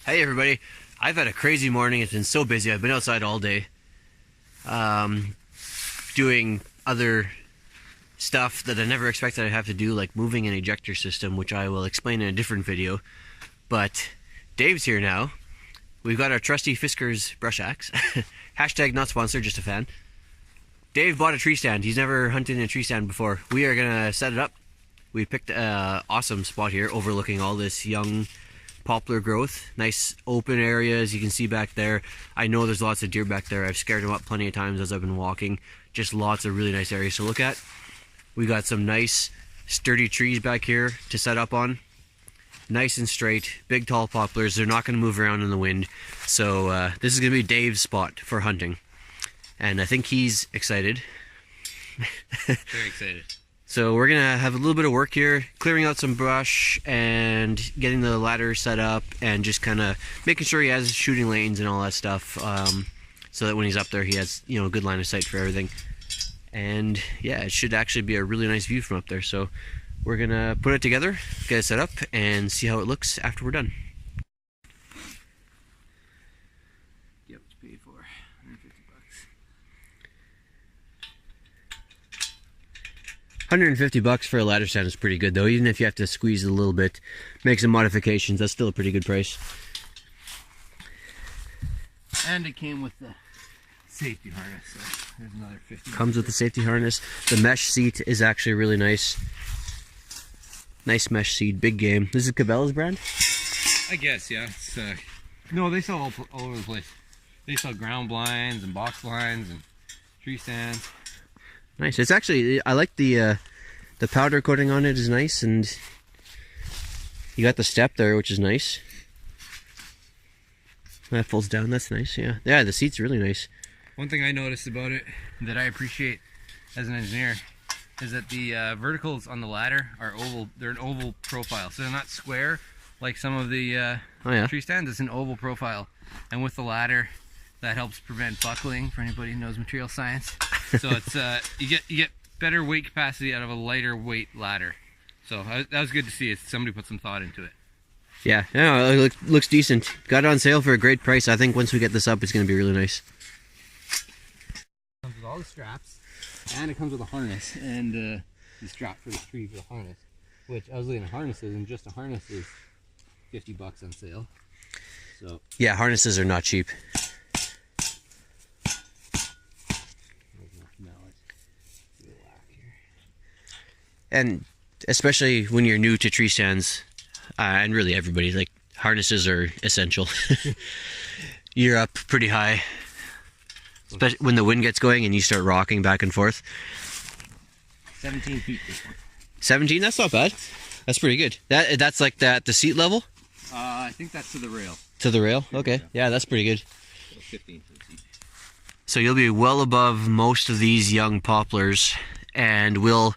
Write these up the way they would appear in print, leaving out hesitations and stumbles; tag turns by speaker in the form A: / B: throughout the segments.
A: Hey everybody, I've had a crazy morning. It's been so busy. I've been outside all day doing other stuff that I never expected I'd have to do, like moving an ejector system, which I will explain in a different video. But Dave's here now. We've got our trusty Fisker's brush axe. Hashtag not sponsored, just a fan. Dave bought a tree stand. He's never hunted in a tree stand before. We are gonna set it up. We picked an awesome spot here overlooking all this young poplar growth. Nice open areas you can see back there. I know there's lots of deer back there. I've scared them up plenty of times as I've been walking. Just lots of really nice areas to look at. We got some nice sturdy trees back here to set up on. Nice and straight, big tall poplars. They're not going to move around in the wind. So this is going to be Dave's spot for hunting. And I think he's excited.
B: Very excited.
A: So we're gonna have a little bit of work here, clearing out some brush and getting the ladder set up and just kind of making sure he has shooting lanes and all that stuff, so that when he's up there he has, you know, a good line of sight for everything. And yeah, it should actually be a really nice view from up there. So we're gonna put it together, get it set up, and see how it looks after we're done.
B: Yep, it's paid for. 150 bucks.
A: 150 bucks for a ladder stand is pretty good though. Even if you have to squeeze it a little bit, make some modifications, that's still a pretty good price.
B: And it came with the safety harness, so there's another 50.
A: Comes with the safety harness. The mesh seat is actually really nice. Nice mesh seat, big game. This is Cabela's brand?
B: I guess, yeah. It's, no, they sell all over the place. They sell ground blinds and box blinds and tree stands.
A: Nice. It's actually, I like the powder coating on it is nice, and you got the step there, which is nice. That folds down. That's nice. Yeah. Yeah. The seat's really nice.
B: One thing I noticed about it that I appreciate as an engineer is that the verticals on the ladder are oval. They're an oval profile, so they're not square like some of the tree stands. It's an oval profile, and with the ladder, that helps prevent buckling for anybody who knows material science. So it's you get better weight capacity out of a lighter weight ladder. So that was good to see. Somebody put some thought into it.
A: Yeah, it looks decent. Got it on sale for a great price. I think once we get this up, it's going to be really nice.
B: It comes with all the straps, and it comes with a harness and the strap for the tree for the harness. Which I was looking at harnesses, and just a harness is 50 bucks on sale. So
A: yeah, harnesses are not cheap. And especially when you're new to tree stands, and really everybody, like, harnesses are essential. You're up pretty high, especially when the wind gets going and you start rocking back and forth.
B: 17 feet this one.
A: 17? That's not bad. That's pretty good. That's like that the seat level?
B: I think that's to the rail.
A: To the rail? Okay. Yeah, that's pretty good.
B: So 15 to the seat.
A: So you'll be well above most of these young poplars, and we'll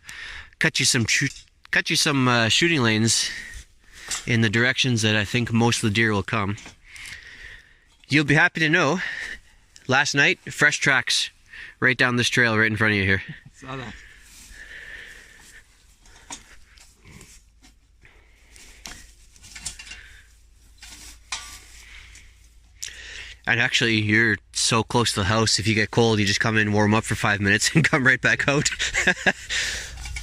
A: cut you some shooting lanes in the directions that I think most of the deer will come. You'll be happy to know, last night, fresh tracks right down this trail right in front of you here.
B: I saw that.
A: And actually, you're so close to the house, if you get cold, you just come in, warm up for 5 minutes, and come right back out.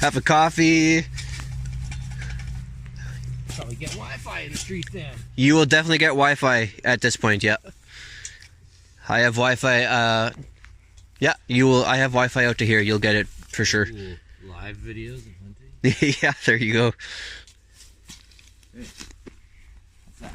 A: Have a coffee.
B: Probably get Wi-Fi in the tree stand.
A: You will definitely get Wi-Fi at this point, yeah. I have Wi-Fi, yeah, you will. I have Wi-Fi out to here. You'll get it for sure.
B: Ooh, live videos of hunting?
A: Yeah, there you go.
B: Hey. What's that?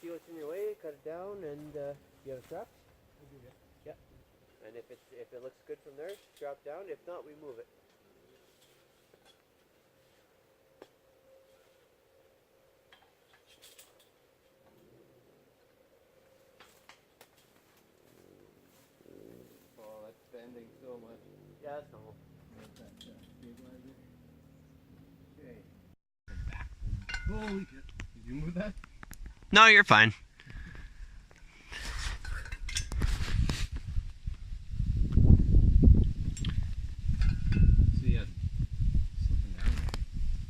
A: See what's in your way, cut it down, and you have a strap?
B: I do, yeah.
A: Yeah. And if it looks good from there, strap down. If not, we move it.
B: bending so much.
A: Yeah, that's normal.
B: Okay. Holy shit. Did you move that?
A: No, you're fine.
B: See ya. Slipping down there.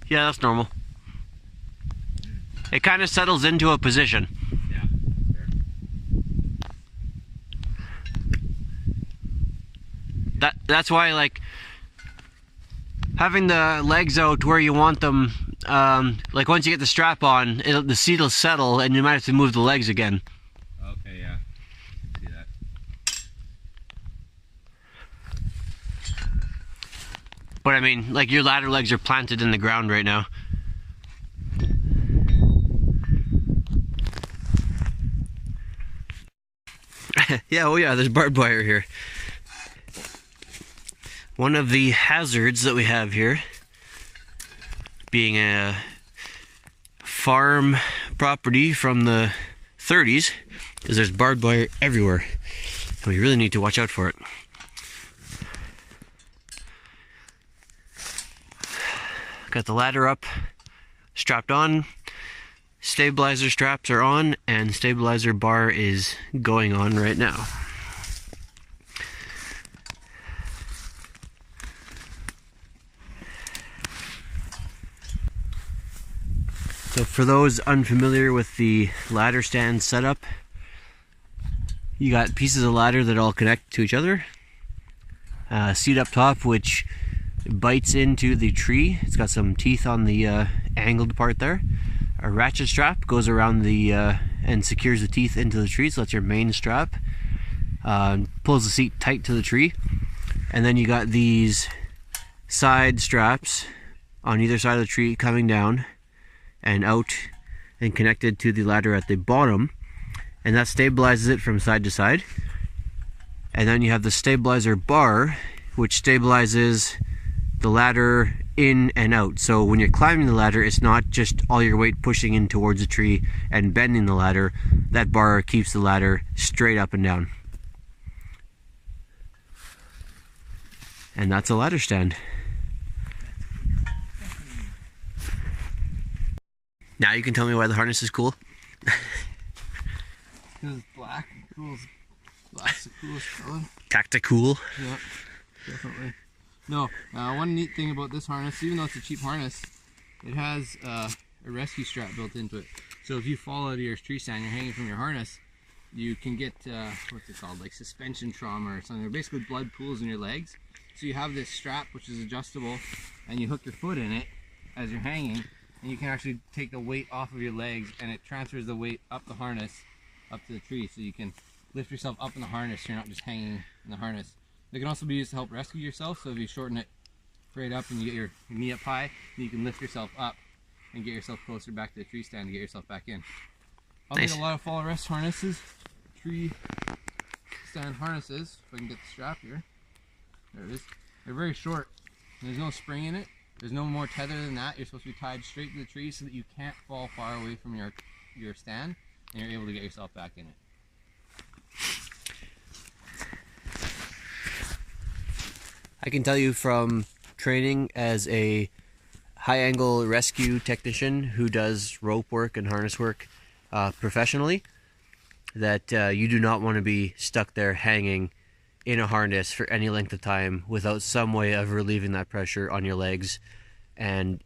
A: Yeah, that's normal. It kind of settles into a position.
B: Yeah, fair.
A: That's why, like, having the legs out where you want them, like once you get the strap on, the seat will settle and you might have to move the legs again.
B: Okay, yeah. See that.
A: But I mean, like, your ladder legs are planted in the ground right now. Yeah, oh yeah, there's barbed wire here. One of the hazards that we have here, being a farm property from the 30s, is there's barbed wire everywhere. And we really need to watch out for it. Got the ladder up, strapped on, stabilizer straps are on, and stabilizer bar is going on right now. So for those unfamiliar with the ladder stand setup, you got pieces of ladder that all connect to each other. Seat up top, which bites into the tree. It's got some teeth on the angled part there. A ratchet strap goes around the and secures the teeth into the tree, so that's your main strap. Pulls the seat tight to the tree. And then you got these side straps on either side of the tree coming down and out and connected to the ladder at the bottom, and that stabilizes it from side to side. And then you have the stabilizer bar, which stabilizes the ladder in and out. So when you're climbing the ladder, it's not just all your weight pushing in towards the tree and bending the ladder. That bar keeps the ladder straight up and down. And that's a ladder stand. Now you can tell me why the harness is cool.
B: Because it's black. Black's the coolest color.
A: Tacticool.
B: Yeah, definitely. No, one neat thing about this harness, even though it's a cheap harness, it has a rescue strap built into it. So if you fall out of your tree stand, you're hanging from your harness, you can get, what's it called, like suspension trauma or something. They're basically blood pools in your legs. So you have this strap which is adjustable, and you hook your foot in it as you're hanging, and you can actually take the weight off of your legs, and it transfers the weight up the harness, up to the tree, so you can lift yourself up in the harness, so you're not just hanging in the harness. They can also be used to help rescue yourself, so if you shorten it right up and you get your knee up high, you can lift yourself up and get yourself closer back to the tree stand to get yourself back in. I'll
A: Nice.
B: get a lot of fall arrest harnesses, tree stand harnesses, if I can get the strap here. There it is. They're very short. There's no spring in it. There's no more tether than that. You're supposed to be tied straight to the tree so that you can't fall far away from your stand, and you're able to get yourself back in it.
A: I can tell you from training as a high-angle rescue technician who does rope work and harness work professionally, that you do not want to be stuck there hanging in a harness for any length of time without some way of relieving that pressure on your legs. And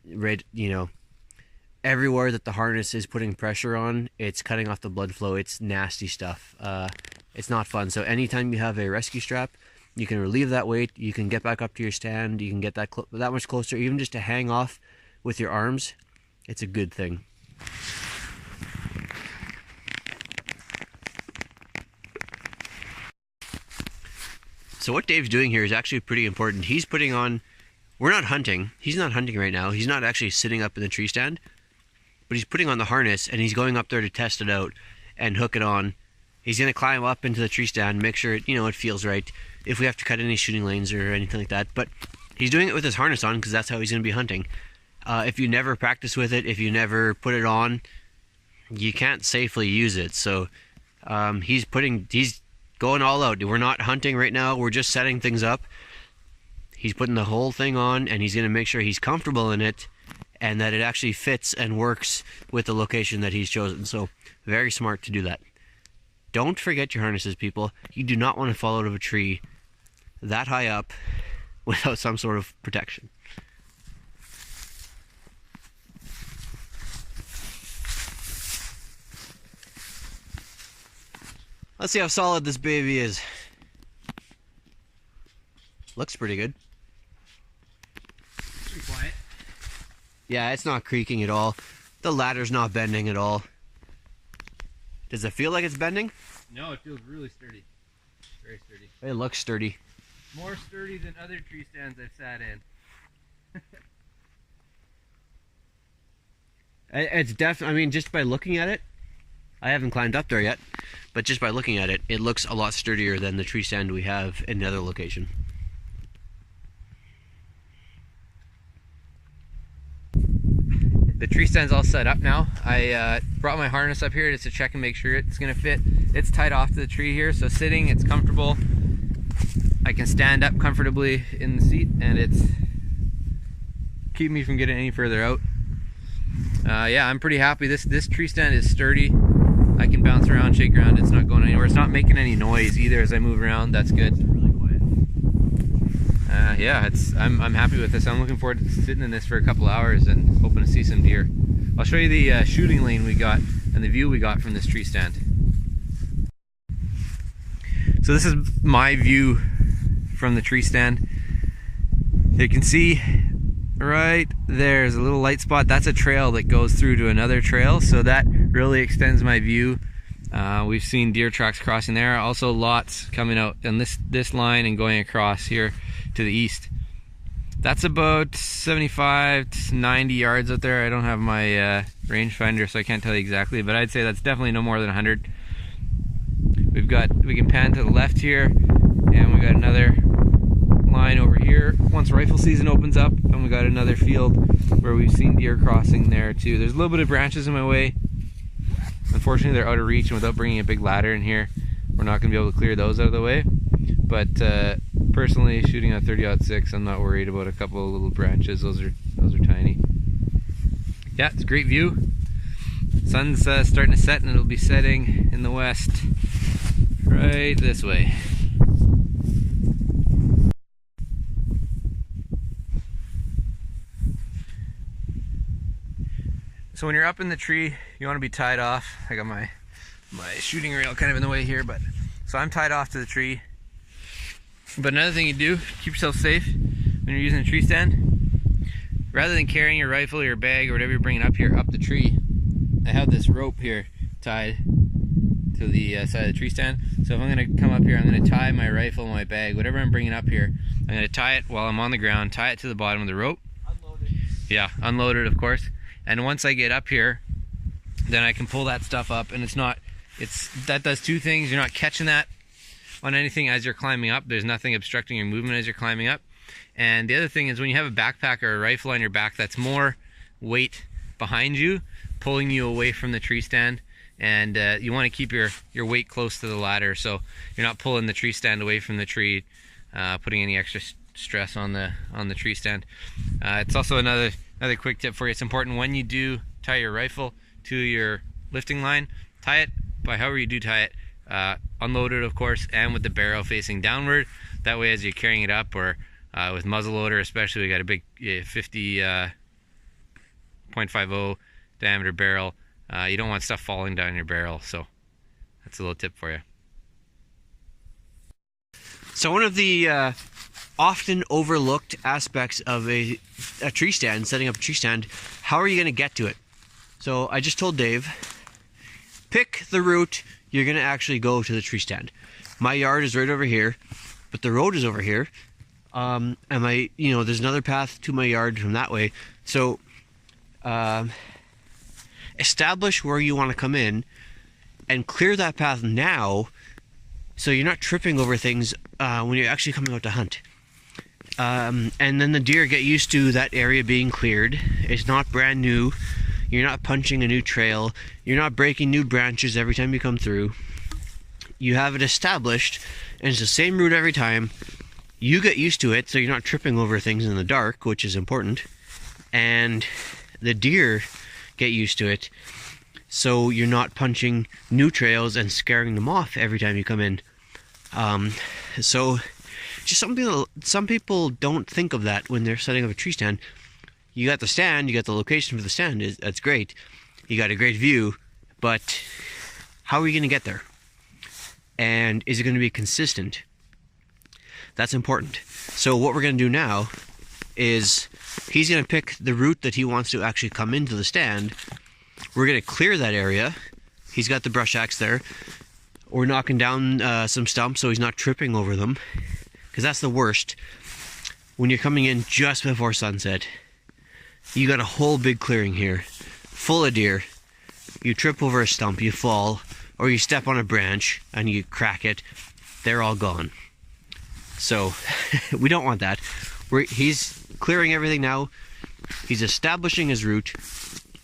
A: everywhere that the harness is putting pressure on, it's cutting off the blood flow. It's nasty stuff. It's not fun. So anytime you have a rescue strap, you can relieve that weight, you can get back up to your stand, you can get that much closer, even just to hang off with your arms. It's a good thing. So what Dave's doing here is actually pretty important. He's putting on, we're not hunting, he's not hunting right now, he's not actually sitting up in the tree stand, but he's putting on the harness and he's going up there to test it out and hook it on. He's going to climb up into the tree stand, make sure it feels right, if we have to cut any shooting lanes or anything like that. But he's doing it with his harness on because that's how he's going to be hunting. If you never practice with it, if you never put it on, you can't safely use it. So he's going all out. We're not hunting right now. We're just setting things up. He's putting the whole thing on, and he's going to make sure he's comfortable in it and that it actually fits and works with the location that he's chosen. So very smart to do that. Don't forget your harnesses, people. You do not want to fall out of a tree that high up without some sort of protection. Let's see how solid this baby is. Looks pretty good.
B: Pretty quiet.
A: Yeah, it's not creaking at all. The ladder's not bending at all. Does it feel like it's bending?
B: No, it feels really sturdy. Very sturdy.
A: It looks sturdy.
B: More sturdy than other tree stands I've sat in.
A: It's definitely, I mean, just by looking at it, I haven't climbed up there yet, but just by looking at it, it looks a lot sturdier than the tree stand we have in the other location.
B: The tree stand's all set up now. I brought my harness up here just to check and make sure it's gonna fit. It's tied off to the tree here, so sitting, it's comfortable. I can stand up comfortably in the seat, and it's keep me from getting any further out. Yeah, I'm pretty happy. This tree stand is sturdy. I can bounce around, shake around. It's not going anywhere. It's not making any noise either as I move around. That's good.
A: It's really quiet.
B: Yeah, I'm happy with this. I'm looking forward to sitting in this for a couple hours and hoping to see some deer. I'll show you the shooting lane we got and the view we got from this tree stand. So this is my view from the tree stand. You can see right there's a little light spot. That's a trail that goes through to another trail, so that really extends my view. We've seen deer tracks crossing there, also lots coming out on this line and going across here to the east. That's about 75 to 90 yards out there. I don't have my rangefinder, so I can't tell you exactly, but I'd say that's definitely no more than 100. We can pan to the left here, and we got another line over here once rifle season opens up, and we got another field where we've seen deer crossing there too. There's a little bit of branches in my way. Unfortunately, they're out of reach, and without bringing a big ladder in here, we're not going to be able to clear those out of the way. But personally, shooting on 30-06, I'm not worried about a couple of little branches. Those are tiny. Yeah, it's a great view. Sun's starting to set, and it'll be setting in the west right this way. So when you're up in the tree, you want to be tied off. I got my shooting rail kind of in the way here, but so I'm tied off to the tree. But another thing you do, keep yourself safe when you're using a tree stand. Rather than carrying your rifle or your bag or whatever you're bringing up here up the tree, I have this rope here tied to the side of the tree stand. So if I'm going to come up here, I'm going to tie my rifle and my bag, whatever I'm bringing up here, I'm going to tie it while I'm on the ground, tie it to the bottom of the rope.
A: Unloaded.
B: Yeah, unloaded, of course. And once I get up here, then I can pull that stuff up, and that does two things. You're not catching that on anything as you're climbing up. There's nothing obstructing your movement as you're climbing up. And the other thing is when you have a backpack or a rifle on your back, that's more weight behind you, pulling you away from the tree stand. And you want to keep your weight close to the ladder, so you're not pulling the tree stand away from the tree, putting any extra stress on the tree stand. It's also another quick tip for you. It's important when you do tie your rifle to your lifting line, tie it by however you do tie it, unloaded of course, and with the barrel facing downward. That way as you're carrying it up, or with muzzleloader especially, we got a big 50.50 diameter barrel. You don't want stuff falling down your barrel, so that's a little tip for you.
A: So one of the often overlooked aspects of a tree stand, setting up a tree stand, how are you going to get to it? So I just told Dave, pick the route you're going to actually go to the tree stand. My yard is right over here, but the road is over here. And there's another path to my yard from that way. So establish where you want to come in and clear that path now, so you're not tripping over things when you're actually coming out to hunt. And then the deer get used to that area being cleared. It's not brand new. You're not punching a new trail. You're not breaking new branches every time you come through. you have it established, and it's the same route every time. You get used to it, so you're not tripping over things in the dark, which is important. And the deer get used to it, so you're not punching new trails and scaring them off every time you come in. So just something that some people don't think of that when they're setting up a tree stand. You got the stand, you got the location for the stand, that's great. You got a great view, but how are you going to get there? And is it going to be consistent? That's important. So what we're going to do now is he's going to pick the route that he wants to actually come into the stand. We're going to clear that area. He's got the brush axe there. We're knocking down some stumps so he's not tripping over them, because that's the worst. When you're coming in just before sunset, you got a whole big clearing here full of deer. You trip over a stump, you fall, or you step on a branch and you crack it, they're all gone. So we don't want that. He's clearing everything now. He's establishing his route.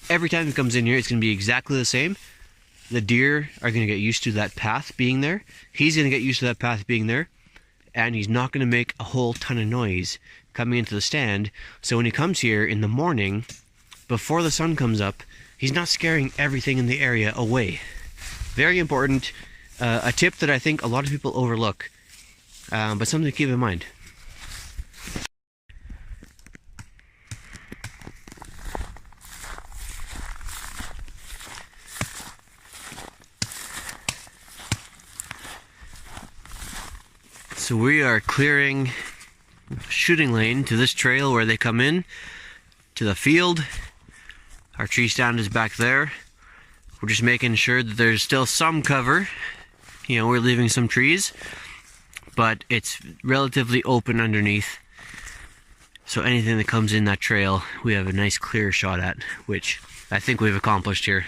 A: Every time he comes in here, it's going to be exactly the same. The deer are going to get used to that path being there. He's going to get used to that path being there. And he's not going to make a whole ton of noise coming into the stand. So when he comes here in the morning, before the sun comes up, he's not scaring everything in the area away. Very important. A tip that I think a lot of people overlook, but something to keep in mind. So we are clearing shooting lane to this trail where they come in to the field. Our tree stand is back there. We're just making sure that there's still some cover. You know, we're leaving some trees, but it's relatively open underneath. So anything that comes in that trail, we have a nice clear shot at, which I think we've accomplished here.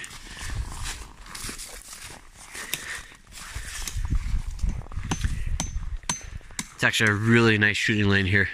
A: It's actually a really nice shooting lane here.